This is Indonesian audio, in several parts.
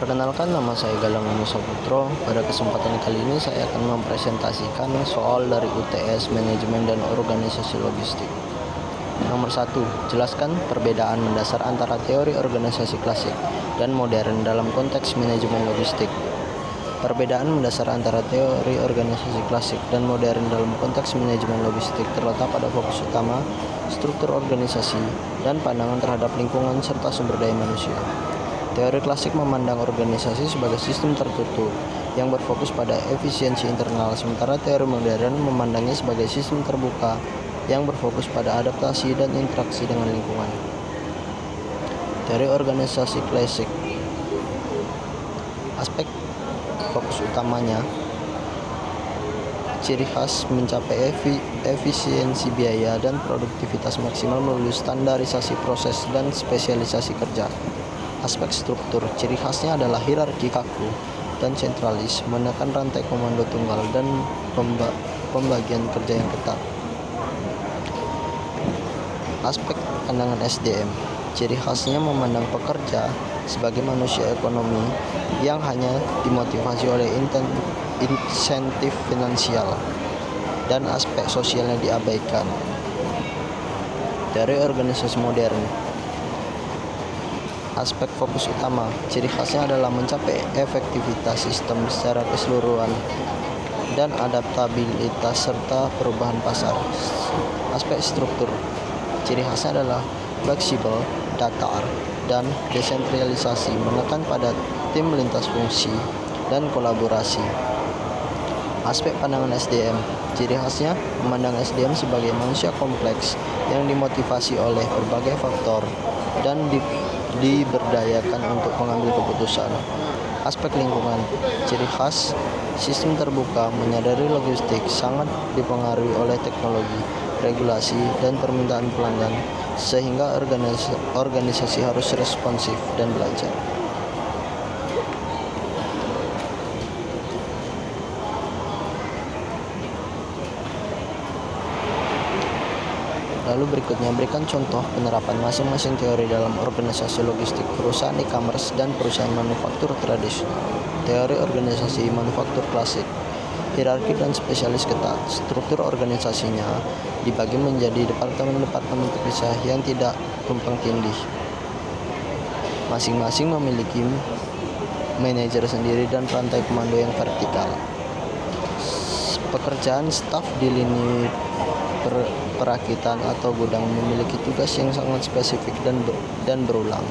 Perkenalkan, nama saya Galang Musa Putro. Pada kesempatan kali ini saya akan mempresentasikan soal dari UTS Manajemen dan Organisasi Logistik. Nomor 1. Jelaskan perbedaan mendasar antara teori organisasi klasik dan modern dalam konteks manajemen logistik. Perbedaan mendasar antara teori organisasi klasik dan modern dalam konteks manajemen logistik terletak pada fokus utama, struktur organisasi, dan pandangan terhadap lingkungan serta sumber daya manusia. Teori klasik memandang organisasi sebagai sistem tertutup yang berfokus pada efisiensi internal, sementara teori modern memandangnya sebagai sistem terbuka yang berfokus pada adaptasi dan interaksi dengan lingkungan. Teori organisasi klasik. Aspek fokus utamanya: ciri khas mencapai efisiensi biaya dan produktivitas maksimal melalui standarisasi proses dan spesialisasi kerja. Aspek struktur, ciri khasnya adalah hierarki kaku dan sentralis, menekan rantai komando tunggal dan pembagian kerja yang ketat. Aspek pandangan SDM, ciri khasnya memandang pekerja sebagai manusia ekonomi yang hanya dimotivasi oleh insentif finansial, dan aspek sosialnya diabaikan. Dari organisasi modern. Aspek fokus utama, ciri khasnya adalah mencapai efektivitas sistem secara keseluruhan dan adaptabilitas serta perubahan pasar. Aspek struktur, ciri khasnya adalah fleksibel, datar, dan desentralisasi, menekan pada tim lintas fungsi dan kolaborasi. Aspek pandangan SDM, ciri khasnya memandang SDM sebagai manusia kompleks yang dimotivasi oleh berbagai faktor dan diberdayakan untuk mengambil keputusan. Aspek lingkungan, ciri khas sistem terbuka menyadari logistik sangat dipengaruhi oleh teknologi, regulasi, dan permintaan pelanggan, sehingga organisasi harus responsif dan belajar. Lalu berikutnya, berikan contoh penerapan masing-masing teori dalam organisasi logistik, perusahaan e-commerce, dan perusahaan manufaktur tradisional. Teori organisasi manufaktur klasik, hierarki dan spesialis ketat. Struktur organisasinya dibagi menjadi departemen-departemen terpisah yang tidak tumpang tindih. Masing-masing memiliki manajer sendiri dan rantai komando yang vertikal. Pekerjaan staf di lini perakitan atau gudang memiliki tugas yang sangat spesifik dan berulang.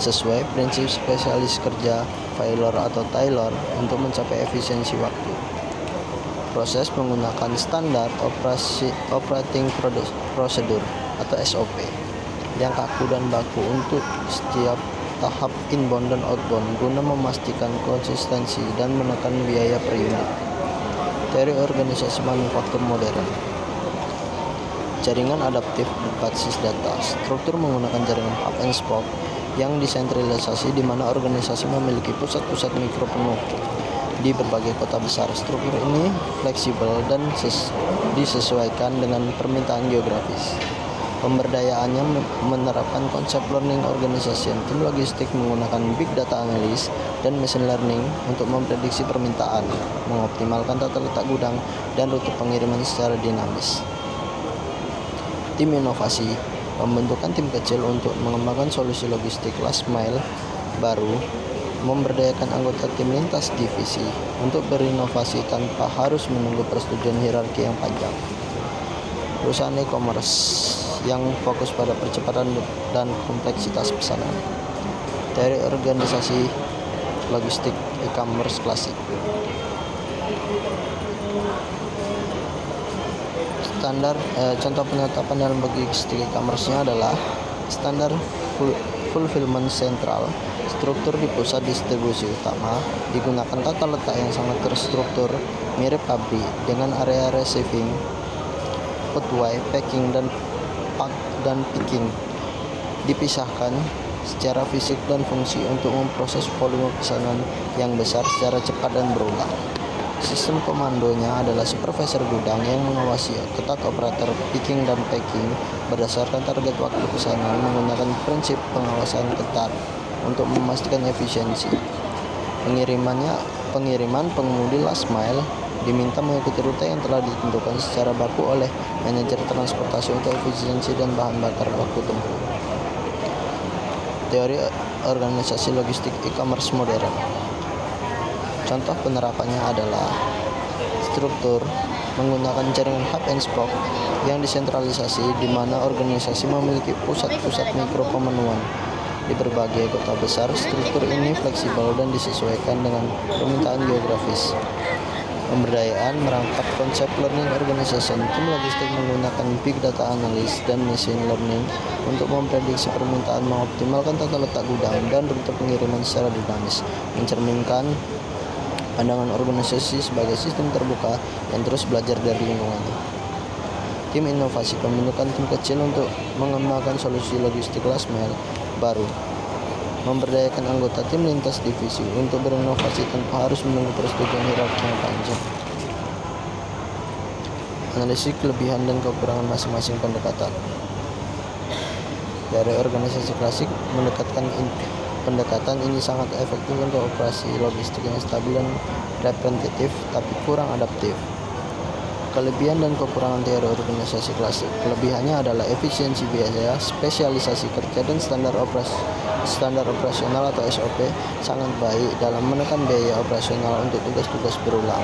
Sesuai prinsip spesialis kerja Failor atau Taylor untuk mencapai efisiensi waktu. Proses menggunakan standar operating procedure atau SOP yang kaku dan baku untuk setiap tahap inbound dan outbound guna memastikan konsistensi dan menekan biaya per unit. Teori organisasi manufaktur modern. Jaringan adaptif berbasis data. Struktur menggunakan jaringan hub and spoke yang desentralisasi, di mana organisasi memiliki pusat-pusat mikro penuh di berbagai kota besar. Struktur ini fleksibel dan disesuaikan dengan permintaan geografis. Pemberdayaannya menerapkan konsep learning organization. Tim logistik menggunakan big data analysis dan machine learning untuk memprediksi permintaan, mengoptimalkan tata letak gudang dan rute pengiriman secara dinamis. Tim inovasi, pembentukan tim kecil untuk mengembangkan solusi logistik last mile baru, memberdayakan anggota tim lintas divisi untuk berinovasi tanpa harus menunggu persetujuan hierarki yang panjang. Perusahaan e-commerce yang fokus pada percepatan dan kompleksitas pesanan. Teori organisasi logistik e-commerce klasik. Contoh penetapan dalam logistik e-commerce-nya adalah standar fulfillment sentral, struktur di pusat distribusi utama, digunakan tata letak yang sangat terstruktur mirip pabrik dengan area receiving, putway, packing, dan pack dan picking dipisahkan secara fisik dan fungsi untuk memproses volume pesanan yang besar secara cepat dan berulang. Sistem komandonya adalah supervisor gudang yang mengawasi ketat operator picking dan packing berdasarkan target waktu pesanan menggunakan prinsip pengawasan ketat untuk memastikan efisiensi. Pengiriman pengemudi last mile diminta mengikuti rute yang telah ditentukan secara baku oleh manajer transportasi untuk efisiensi dan bahan bakar baku tempuh. Teori organisasi logistik e-commerce modern. Contoh penerapannya adalah struktur menggunakan jaringan hub and spoke yang desentralisasi, di mana organisasi memiliki pusat-pusat mikro pemenuhan di berbagai kota besar. Struktur ini fleksibel dan disesuaikan dengan permintaan geografis. Pemberdayaan merangkap konsep learning organization. Tim logistik menggunakan big data analysis dan machine learning untuk memprediksi permintaan, mengoptimalkan tata letak gudang dan rute pengiriman secara dinamis, mencerminkan pandangan organisasi sebagai sistem terbuka yang terus belajar dari lingkungannya. Tim inovasi pembentukan tim kecil untuk mengembangkan solusi logistik last mile baru. Memberdayakan anggota tim lintas divisi untuk berinovasi tanpa harus menunggu persetujuan hierarki yang panjang. Analisis kelebihan dan kekurangan masing-masing pendekatan. Dari organisasi klasik pendekatan ini sangat efektif untuk operasi logistik yang stabil dan repetitif, tapi kurang adaptif. Kelebihan dan kekurangan teori organisasi klasik. Kelebihannya adalah efisiensi biaya, spesialisasi kerja, dan standar operasional atau SOP sangat baik dalam menekan biaya operasional untuk tugas-tugas berulang.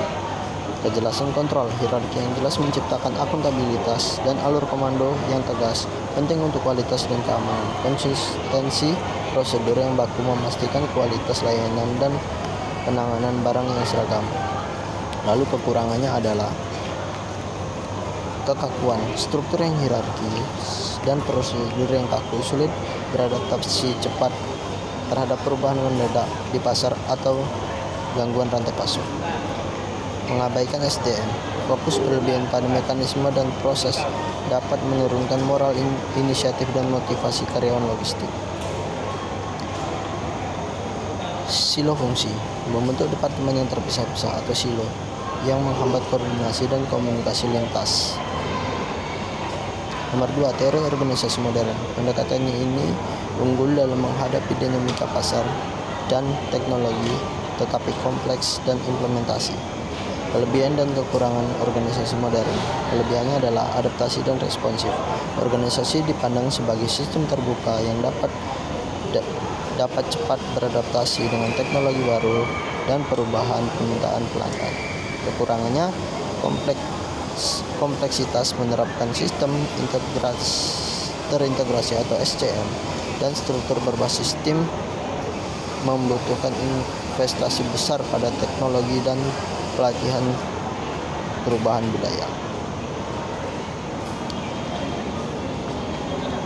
Kejelasan kontrol, hierarki yang jelas menciptakan akuntabilitas dan alur komando yang tegas, penting untuk kualitas dan keamanan. Konsistensi prosedur yang baku memastikan kualitas layanan dan penanganan barang yang seragam. Lalu kekurangannya adalah kekakuan, struktur yang hierarkis dan prosedur yang kaku, sulit beradaptasi cepat terhadap perubahan mendadak di pasar atau gangguan rantai pasok. Mengabaikan SDM, fokus berlebihan pada mekanisme dan proses dapat menurunkan moral inisiatif dan motivasi karyawan logistik. Silo fungsi, membentuk departemen yang terpisah-pisah atau silo yang menghambat koordinasi dan komunikasi lintas. Nomor 2, teori organisasi modern. Pendekatan ini unggul dalam menghadapi dinamika pasar dan teknologi, tetapi kompleks dan implementasi. Kelebihan dan kekurangan organisasi modern. Kelebihannya adalah adaptasi dan responsif. Organisasi dipandang sebagai sistem terbuka yang dapat cepat beradaptasi dengan teknologi baru dan perubahan permintaan pelanggan. Kekurangannya kompleksitas menerapkan sistem terintegrasi atau SCM dan struktur berbasis tim membutuhkan investasi besar pada teknologi dan pelatihan perubahan budaya.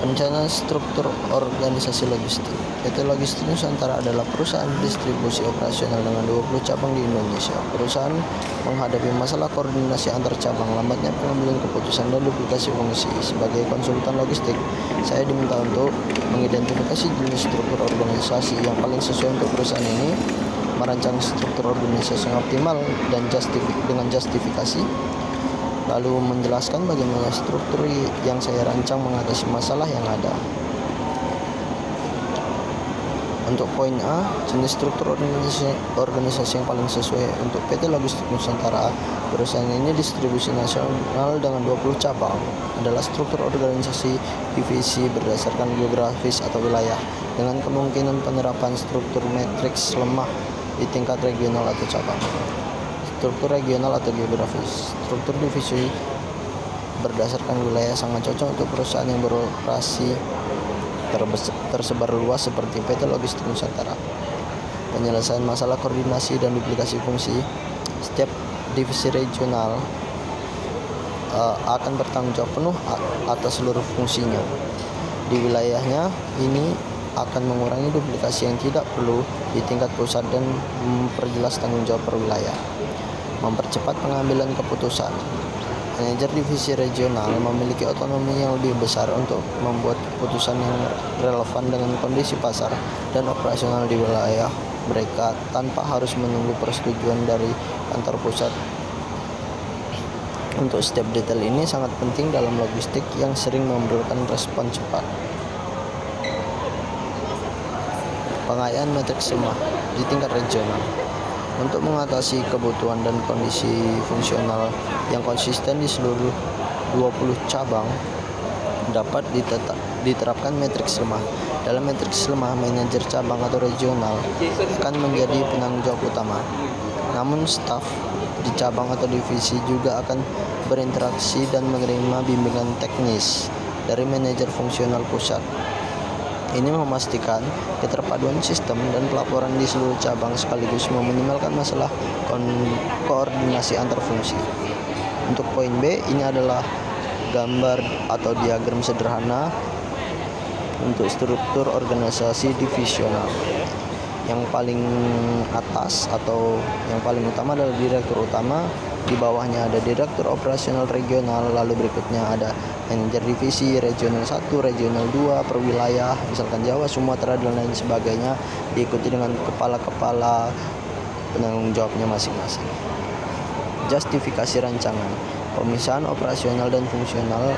Perencanaan struktur organisasi logistik. PT Logistik Nusantara adalah perusahaan distribusi operasional dengan 20 cabang di Indonesia. Perusahaan menghadapi masalah koordinasi antar cabang, lambatnya pengambilan keputusan, dan duplikasi fungsi. Sebagai konsultan logistik, saya diminta untuk mengidentifikasi jenis struktur organisasi yang paling sesuai untuk perusahaan ini, merancang struktur organisasi yang optimal dan dengan justifikasi, lalu menjelaskan bagaimana struktur yang saya rancang mengatasi masalah yang ada. Untuk poin A, jenis struktur organisasi yang paling sesuai untuk PT Logistik Nusantara. Perusahaan ini distribusi nasional dengan 20 cabang, adalah struktur organisasi divisi berdasarkan geografis atau wilayah, dengan kemungkinan penerapan struktur matriks lemah di tingkat regional atau cabang. Struktur regional atau geografis. Struktur divisi berdasarkan wilayah sangat cocok untuk perusahaan yang beroperasi tersebar luas seperti PT Logistik Nusantara. Penyelesaian masalah koordinasi dan duplikasi fungsi. Setiap divisi regional akan bertanggung jawab penuh atas seluruh fungsinya di wilayahnya. Ini akan mengurangi duplikasi yang tidak perlu di tingkat pusat dan memperjelas tanggung jawab per wilayah. Mempercepat pengambilan keputusan. Manajer divisi regional memiliki otonomi yang lebih besar untuk membuat keputusan yang relevan dengan kondisi pasar dan operasional di wilayah mereka tanpa harus menunggu persetujuan dari kantor pusat. Untuk step detail ini sangat penting dalam logistik yang sering memerlukan respon cepat. pengayaan matriks lemah di tingkat regional. Untuk mengatasi kebutuhan dan kondisi fungsional yang konsisten di seluruh 20 cabang, dapat diterapkan matriks lemah. Dalam matriks lemah, manajer cabang atau regional akan menjadi penanggung jawab utama. Namun staf di cabang atau divisi juga akan berinteraksi dan menerima bimbingan teknis dari manajer fungsional pusat. Ini memastikan keterpaduan sistem dan pelaporan di seluruh cabang sekaligus meminimalkan masalah koordinasi antar fungsi. Untuk poin B, ini adalah gambar atau diagram sederhana untuk struktur organisasi divisional. Yang paling atas atau yang paling utama adalah direktur utama, di bawahnya ada direktur operasional regional, lalu berikutnya ada manajer divisi, regional 1, regional 2, per wilayah, misalkan Jawa, Sumatera, dan lain sebagainya, diikuti dengan kepala-kepala penanggung jawabnya masing-masing. Justifikasi rancangan, pemisahan operasional dan fungsional.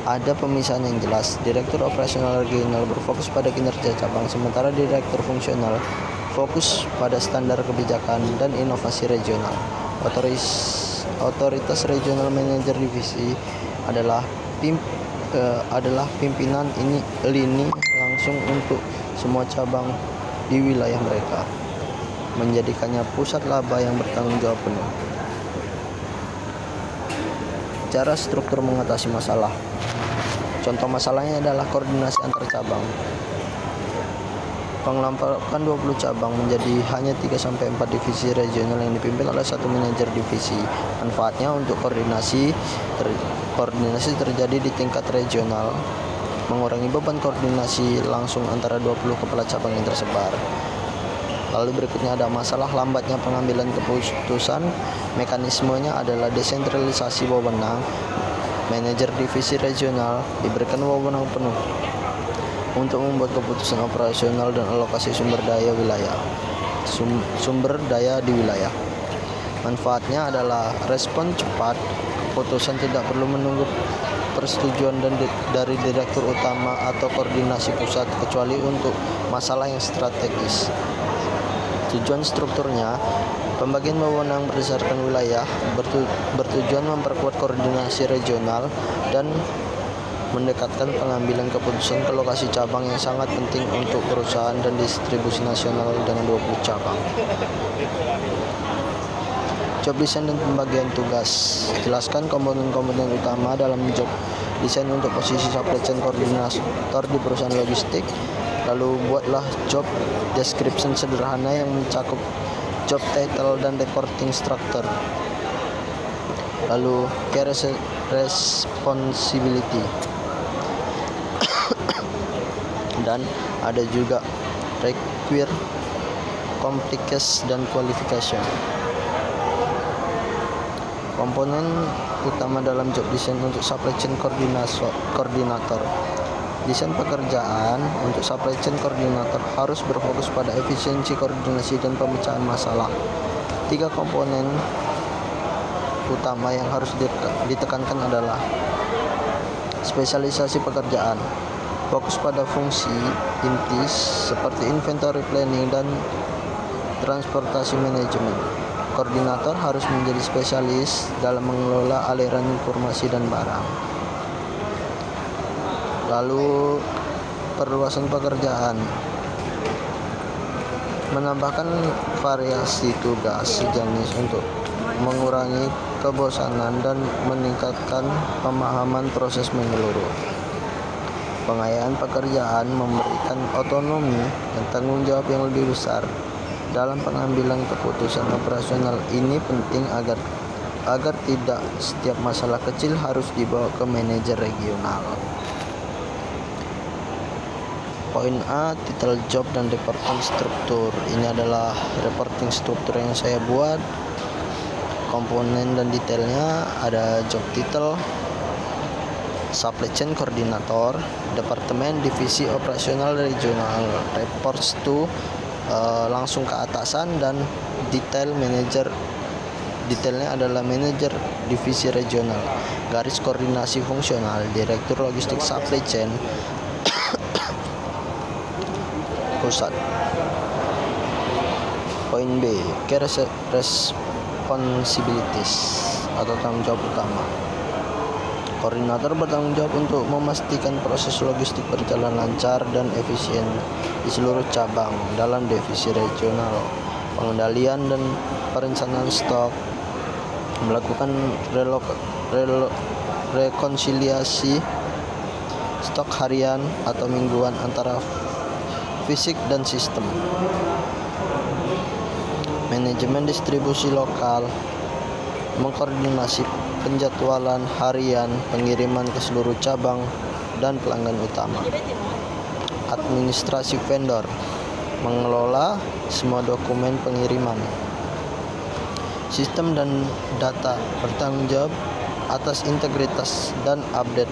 Ada pemisahan yang jelas. Direktur operasional regional berfokus pada kinerja cabang, sementara direktur fungsional fokus pada standar kebijakan dan inovasi regional. Otoritas regional manajer divisi adalah pimpinan lini langsung untuk semua cabang di wilayah mereka, menjadikannya pusat laba yang bertanggung jawab penuh. Cara struktur mengatasi masalah. Contoh masalahnya adalah koordinasi antar cabang. Pengelompokan 20 cabang menjadi hanya 3-4 divisi regional yang dipimpin oleh satu manajer divisi. Manfaatnya untuk koordinasi terjadi di tingkat regional, mengurangi beban koordinasi langsung antara 20 kepala cabang yang tersebar. Lalu berikutnya ada masalah lambatnya pengambilan keputusan. Mekanismenya adalah desentralisasi wewenang. Manajer divisi regional diberikan wewenang penuh untuk membuat keputusan operasional dan alokasi sumber daya di wilayah. Manfaatnya adalah respon cepat, keputusan tidak perlu menunggu persetujuan dari direktur utama atau koordinasi pusat kecuali untuk masalah yang strategis. Tujuan strukturnya, pembagian wewenang berdasarkan wilayah bertujuan memperkuat koordinasi regional dan mendekatkan pengambilan keputusan ke lokasi cabang yang sangat penting untuk perusahaan dan distribusi nasional dengan 20 cabang. Job design dan pembagian tugas. Jelaskan komponen-komponen utama dalam job design untuk posisi supply chain koordinator di perusahaan logistik. Lalu buatlah job description sederhana yang mencakup job title dan reporting structure. Lalu key responsibility. Dan ada juga require, complications, dan qualification. Komponen utama dalam job design untuk supply chain koordinator. Desain pekerjaan untuk supply chain koordinator harus berfokus pada efisiensi koordinasi dan pemecahan masalah. 3 komponen utama yang harus ditekankan adalah spesialisasi pekerjaan, fokus pada fungsi inti seperti inventory planning dan transportasi manajemen. Koordinator harus menjadi spesialis dalam mengelola aliran informasi dan barang. Lalu perluasan pekerjaan, menambahkan variasi tugas sejenis untuk mengurangi kebosanan dan meningkatkan pemahaman proses menyeluruh. Pengayaan pekerjaan memberikan otonomi dan tanggung jawab yang lebih besar dalam pengambilan keputusan operasional. Ini penting agar tidak setiap masalah kecil harus dibawa ke manajer regional. Poin A, title job dan reporting struktur. Ini adalah reporting struktur yang saya buat. Komponen dan detailnya ada job title, supply chain koordinator, departemen, divisi operasional regional, reports to langsung ke atasan, dan detail manager. Detailnya adalah manajer divisi regional, garis koordinasi fungsional, direktur logistik supply chain, pusat. Poin B, key responsibilities atau tanggung jawab utama. Koordinator bertanggung jawab untuk memastikan proses logistik berjalan lancar dan efisien di seluruh cabang dalam divisi regional, pengendalian dan perencanaan stok, melakukan rekonsiliasi stok harian atau mingguan antara fisik dan sistem. Manajemen distribusi lokal, mengkoordinasi penjadwalan harian pengiriman ke seluruh cabang dan pelanggan utama. Administrasi vendor, mengelola semua dokumen pengiriman. Sistem dan data, bertanggung jawab atas integritas dan update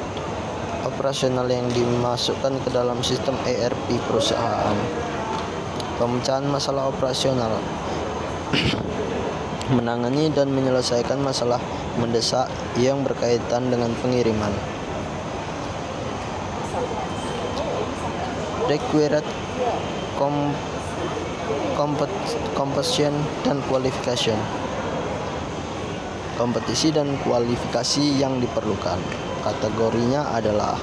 operasional yang dimasukkan ke dalam sistem ERP perusahaan. Pemecahan masalah operasional, menangani dan menyelesaikan masalah mendesak yang berkaitan dengan pengiriman. Required competition dan qualification, kompetisi dan kualifikasi yang diperlukan. Kategorinya adalah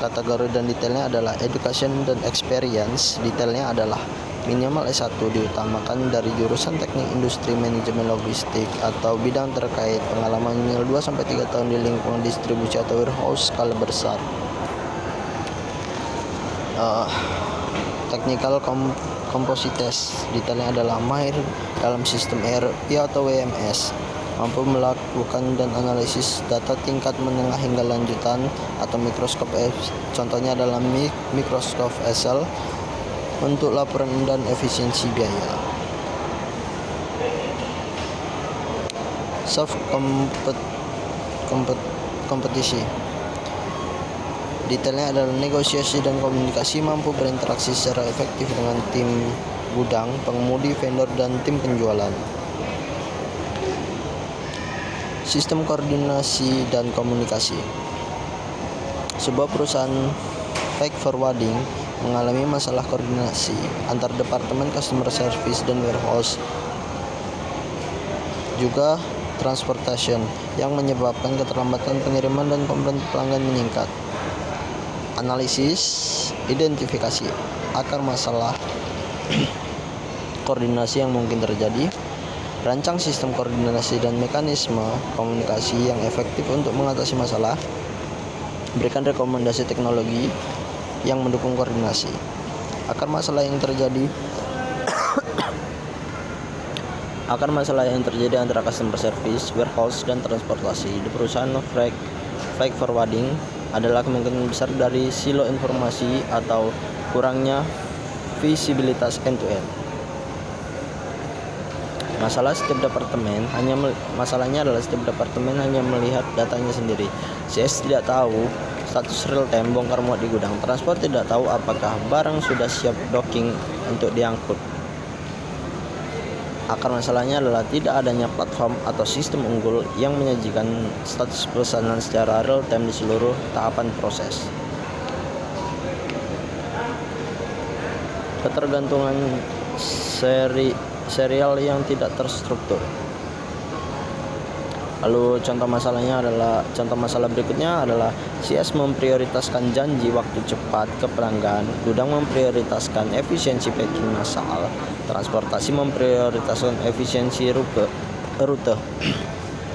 kategori dan detailnya adalah education dan experience. Detailnya adalah minimal S1 diutamakan dari jurusan teknik industri manajemen logistik atau bidang terkait, pengalaman minimal 2-3 tahun di lingkungan distribusi atau warehouse skala besar. Technical composites, detailnya adalah mahir dalam sistem ERP atau WMS, mampu melakukan dan analisis data tingkat menengah hingga lanjutan atau mikroskop contohnya adalah mikroskop Excel untuk laporan dan efisiensi biaya. Soft kompetisi, detailnya adalah negosiasi dan komunikasi, mampu berinteraksi secara efektif dengan tim gudang, pengemudi, vendor, dan tim penjualan. Sistem koordinasi dan komunikasi. Sebuah perusahaan freight forwarding mengalami masalah koordinasi antar departemen customer service dan warehouse, juga transportation, yang menyebabkan keterlambatan pengiriman dan komplain pelanggan meningkat. Analisis, identifikasi akar masalah koordinasi yang mungkin terjadi, rancang sistem koordinasi dan mekanisme komunikasi yang efektif untuk mengatasi masalah, berikan rekomendasi teknologi yang mendukung koordinasi. Akar masalah yang terjadi antara customer service, warehouse, dan transportasi di perusahaan freight forwarding adalah kemungkinan besar dari silo informasi atau kurangnya visibilitas end-to-end. Masalahnya adalah setiap departemen hanya melihat datanya sendiri. CS tidak tahu status real time bongkar muat di gudang. Transport tidak tahu apakah barang sudah siap docking untuk diangkut. Akar masalahnya adalah tidak adanya platform atau sistem unggul yang menyajikan status pesanan secara real time di seluruh tahapan proses. Ketergantungan serial yang tidak terstruktur. Lalu contoh masalah berikutnya adalah CS memprioritaskan janji waktu cepat ke pelanggan, gudang memprioritaskan efisiensi packing massal, transportasi memprioritaskan efisiensi rute.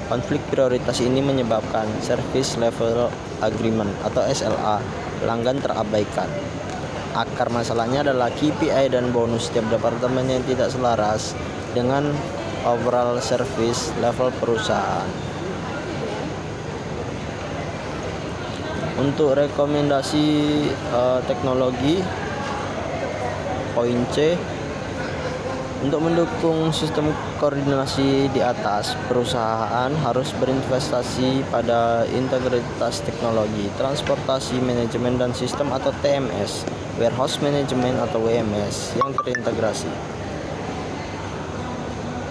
Konflik prioritas ini menyebabkan Service Level Agreement atau SLA pelanggan terabaikan. Akar masalahnya adalah KPI dan bonus setiap departemen yang tidak selaras dengan overall service level perusahaan. Untuk rekomendasi teknologi, poin C, untuk mendukung sistem koordinasi di atas, perusahaan harus berinvestasi pada integritas teknologi, transportasi manajemen dan sistem atau TMS, warehouse management atau WMS yang terintegrasi,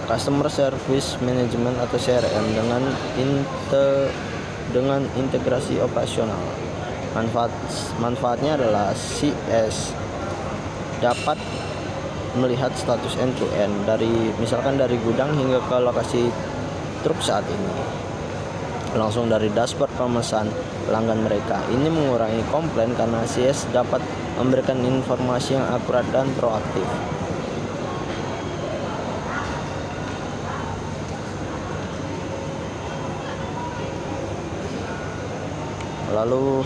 customer service management atau CRM dengan integrasi operasional, Manfaatnya adalah CS dapat melihat status end to end misalkan dari gudang hingga ke lokasi truk saat ini, langsung dari dashboard pemesan pelanggan mereka. Ini mengurangi komplain karena CS dapat memberikan informasi yang akurat dan proaktif. Lalu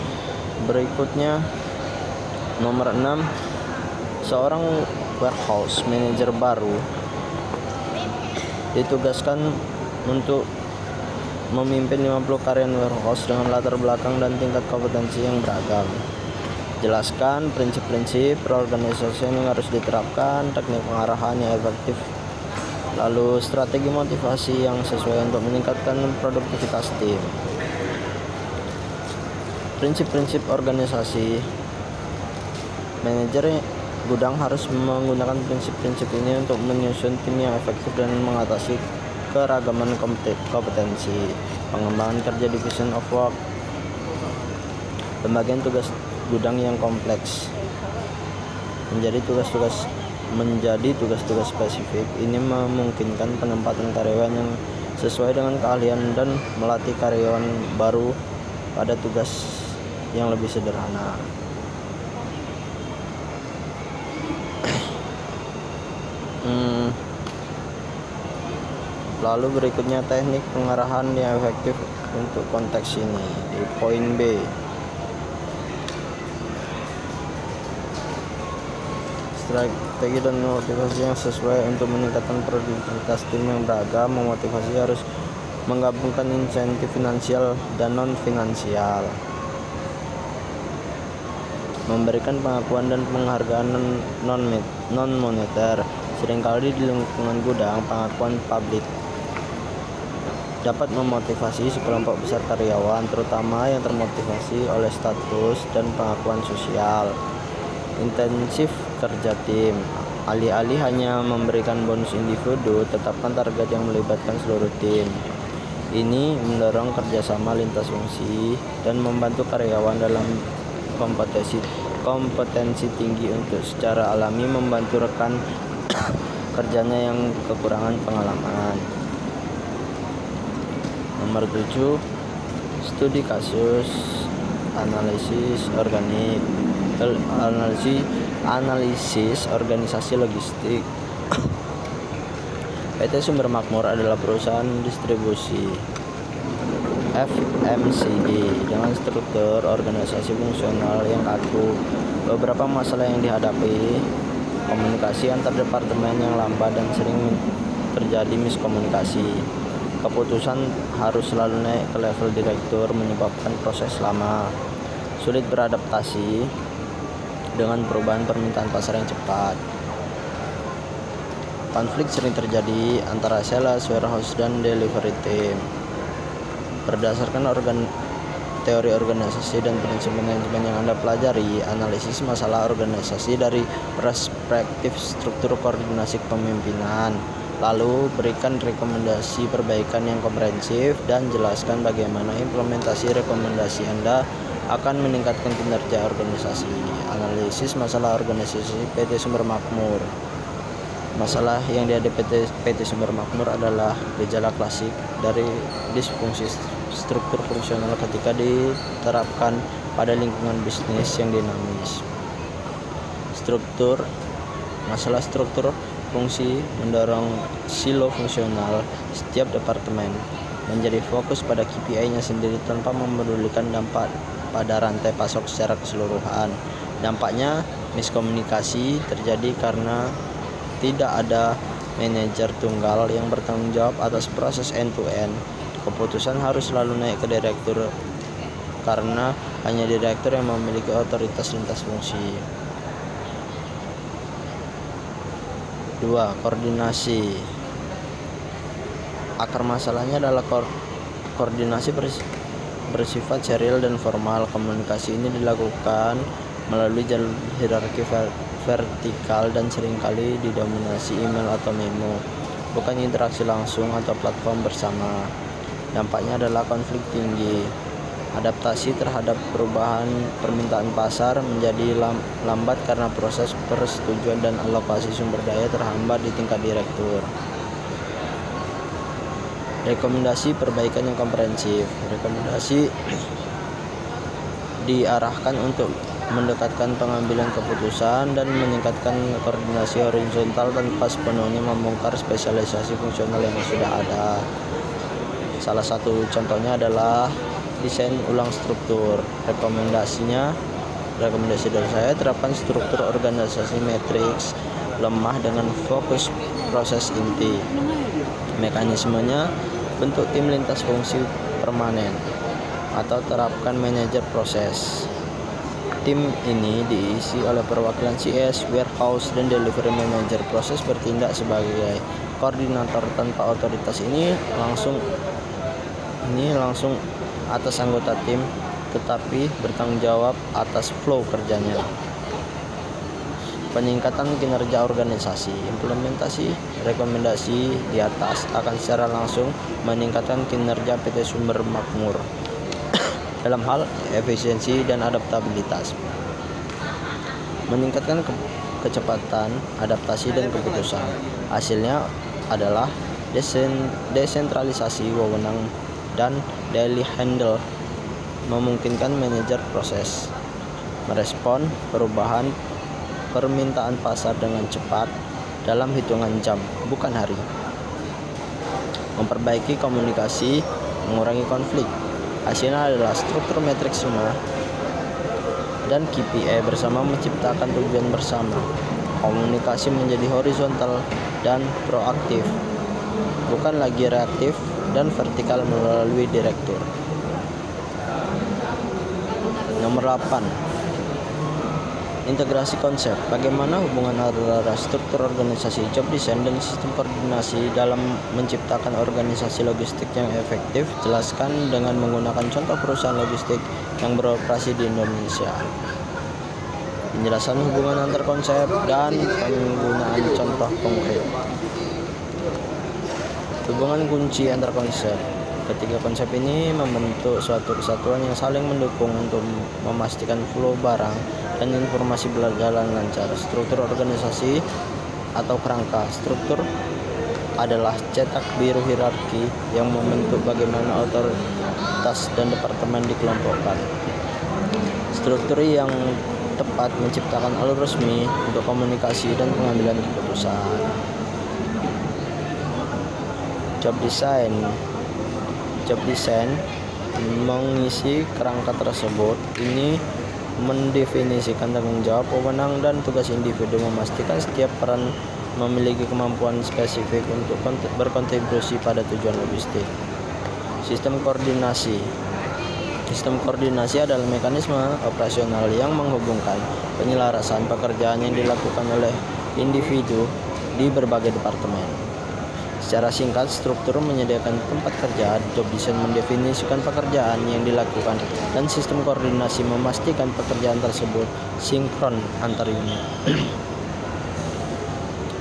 berikutnya nomor 6, seorang warehouse manager baru ditugaskan untuk memimpin 50 karyawan warehouse dengan latar belakang dan tingkat kompetensi yang beragam. Jelaskan prinsip-prinsip perorganisasian yang harus diterapkan, teknik pengarahan yang efektif, lalu strategi motivasi yang sesuai untuk meningkatkan produktivitas tim. Prinsip-prinsip organisasi. Manajer gudang harus menggunakan prinsip-prinsip ini untuk menyusun tim yang efektif dan mengatasi keragaman kompetensi. Pengembangan kerja division of work. Pembagian tugas gudang yang kompleks menjadi tugas-tugas spesifik. Ini memungkinkan penempatan karyawan yang sesuai dengan keahlian dan melatih karyawan baru pada tugas yang lebih sederhana. Lalu berikutnya teknik pengarahan yang efektif untuk konteks ini di poin B. Strategi dan motivasi yang sesuai untuk meningkatkan produktivitas tim yang beragam. Memotivasi harus menggabungkan insentif finansial dan non finansial. Memberikan pengakuan dan penghargaan non moneter. Seringkali di lingkungan gudang, pengakuan publik dapat memotivasi sekelompok besar karyawan, terutama yang termotivasi oleh status dan pengakuan sosial. Intensif kerja tim. Alih-alih hanya memberikan bonus individu, tetapkan target yang melibatkan seluruh tim. Ini mendorong kerjasama lintas fungsi dan membantu karyawan dalam kompetensi tinggi untuk secara alami membantu rekan kerjanya yang kekurangan pengalaman. Nomor 7, studi kasus, analisis organik, analisis organisasi logistik. PT Sumber Makmur adalah perusahaan distribusi FMCG dengan struktur organisasi fungsional yang kaku. Beberapa masalah yang dihadapi: komunikasi antar departemen yang lambat dan sering terjadi miskomunikasi. Keputusan harus selalu naik ke level direktur, menyebabkan proses lama. Sulit beradaptasi dengan perubahan permintaan pasar yang cepat. Konflik sering terjadi antara sales, warehouse, dan delivery team. Berdasarkan teori organisasi dan prinsip manajemen yang Anda pelajari, analisis masalah organisasi dari perspektif struktur koordinasi kepemimpinan. Lalu berikan rekomendasi perbaikan yang komprehensif dan jelaskan bagaimana implementasi rekomendasi Anda akan meningkatkan kinerja organisasi. Analisis masalah organisasi PT Sumber Makmur. Masalah yang dihadapi PT Sumber Makmur adalah gejala klasik dari disfungsi struktur fungsional ketika diterapkan pada lingkungan bisnis yang dinamis. Masalah struktur fungsi mendorong silo fungsional setiap departemen menjadi fokus pada KPI-nya sendiri tanpa memedulikan dampak pada rantai pasok secara keseluruhan. Dampaknya, miskomunikasi terjadi karena tidak ada manajer tunggal yang bertanggung jawab atas proses end-to-end. Keputusan harus selalu naik ke direktur karena hanya direktur yang memiliki otoritas lintas fungsi. 2. Koordinasi. Akar masalahnya adalah koordinasi bersifat serial dan formal. Komunikasi ini dilakukan melalui jalur hierarki vertikal dan seringkali didominasi email atau memo, bukan interaksi langsung atau platform bersama. Dampaknya adalah konflik tinggi. Adaptasi terhadap perubahan permintaan pasar menjadi lambat karena proses persetujuan dan alokasi sumber daya terhambat di tingkat direktur. Rekomendasi perbaikan yang komprehensif. Rekomendasi diarahkan untuk mendekatkan pengambilan keputusan dan meningkatkan koordinasi horizontal tanpa sepenuhnya membongkar spesialisasi fungsional yang sudah ada. Salah satu contohnya adalah desain ulang struktur. Rekomendasi dari saya, terapkan struktur organisasi matriks lemah dengan fokus proses inti. Mekanismenya, bentuk tim lintas fungsi permanen atau terapkan manajer proses. Tim ini diisi oleh perwakilan CS, warehouse, dan delivery manager. Proses bertindak sebagai koordinator tanpa otoritas ini langsung atas anggota tim, tetapi bertanggung jawab atas flow kerjanya. Peningkatan kinerja organisasi. Implementasi rekomendasi di atas akan secara langsung meningkatkan kinerja PT Sumber Makmur dalam hal efisiensi dan adaptabilitas, meningkatkan kecepatan adaptasi dan keputusan. Hasilnya adalah desentralisasi wewenang dan daily handle, memungkinkan manajer proses merespon perubahan permintaan pasar dengan cepat dalam hitungan jam, bukan hari. Memperbaiki komunikasi, mengurangi konflik. Hasilnya adalah struktur matriks semua dan KPI bersama menciptakan tujuan bersama. Komunikasi menjadi horizontal dan proaktif, bukan lagi reaktif dan vertikal melalui direktur. Nomor 8. Integrasi konsep. Bagaimana hubungan antara struktur organisasi, job design, dan sistem koordinasi dalam menciptakan organisasi logistik yang efektif? Jelaskan dengan menggunakan contoh perusahaan logistik yang beroperasi di Indonesia. Penjelasan hubungan antar konsep dan penggunaan contoh konkret. Hubungan kunci antar konsep. Ketiga konsep ini membentuk suatu kesatuan yang saling mendukung untuk memastikan flow barang dan informasi berjalan lancar. Struktur organisasi atau kerangka. Struktur adalah cetak biru hierarki yang membentuk bagaimana otoritas dan departemen dikelompokkan. Struktur yang tepat menciptakan alur resmi untuk komunikasi dan pengambilan keputusan. Job design mengisi kerangka tersebut. Ini mendefinisikan tanggung jawab, wewenang, dan tugas individu, memastikan setiap peran memiliki kemampuan spesifik untuk berkontribusi pada tujuan logistik. Sistem koordinasi adalah mekanisme operasional yang menghubungkan penyelarasan pekerjaan yang dilakukan oleh individu di berbagai departemen. Secara singkat, struktur menyediakan tempat kerja, job design mendefinisikan pekerjaan yang dilakukan, dan sistem koordinasi memastikan pekerjaan tersebut sinkron antar unit.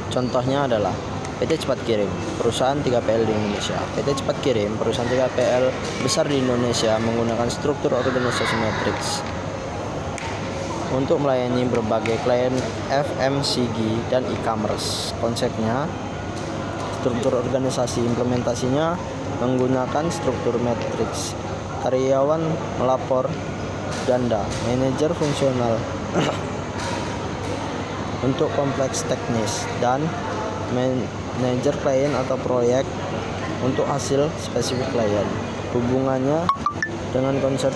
Contohnya adalah PT Cepat Kirim, perusahaan 3PL di Indonesia. PT Cepat Kirim, perusahaan 3PL besar di Indonesia, menggunakan struktur organisasi matriks untuk melayani berbagai klien FMCG dan e-commerce. Konsepnya, struktur organisasi, implementasinya menggunakan struktur matriks. Karyawan melapor ganda, manajer fungsional untuk kompleks teknis, dan manajer klien atau proyek untuk hasil spesifik klien. Hubungannya dengan konsep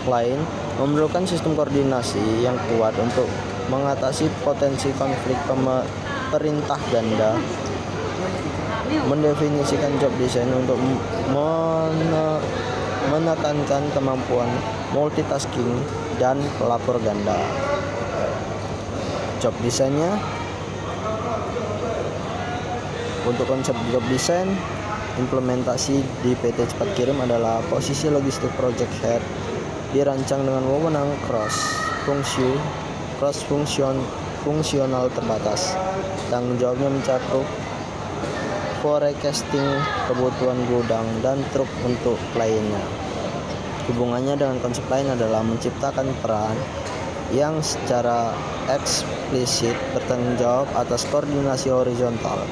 lain memerlukan sistem koordinasi yang kuat untuk mengatasi potensi konflik perintah ganda, mendefinisikan job design untuk menekankan kemampuan multitasking dan pelapor ganda. Job desainnya, untuk konsep job design implementasi di PT Cepat Kirim adalah posisi logistik project head dirancang dengan wewenang fungsional terbatas. Tanggung jawabnya mencakup forecasting kebutuhan gudang dan truk untuk kliennya. Hubungannya dengan konsep lain adalah menciptakan peran yang secara eksplisit bertanggung jawab atas koordinasi horizontal.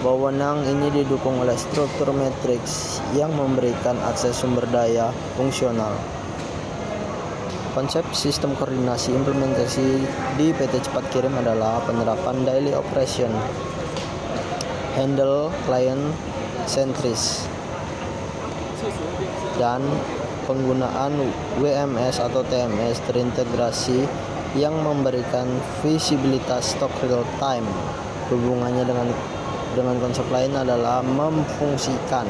Wewenang ini didukung oleh struktur matriks yang memberikan akses sumber daya fungsional. Konsep sistem koordinasi implementasi di PT Cepat Kirim adalah penerapan daily operation, handle client centris, dan penggunaan WMS atau TMS terintegrasi yang memberikan visibilitas stok real time. Hubungannya dengan konsep lain adalah memfungsikan.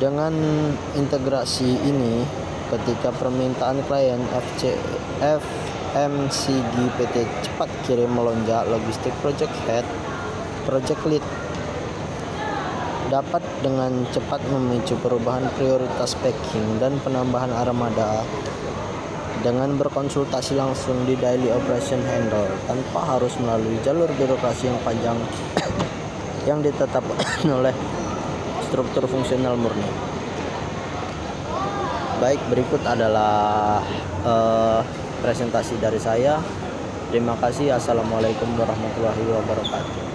Dengan integrasi ini, ketika permintaan klien FMCG PT Cepat Kirim melonjak, logistik project head, project lead dapat dengan cepat memicu perubahan prioritas packing dan penambahan armada dengan berkonsultasi langsung di daily operation handle tanpa harus melalui jalur birokrasi yang panjang yang ditetapkan oleh struktur fungsional murni. Baik, berikut adalah presentasi dari saya. Terima kasih. Assalamualaikum warahmatullahi wabarakatuh.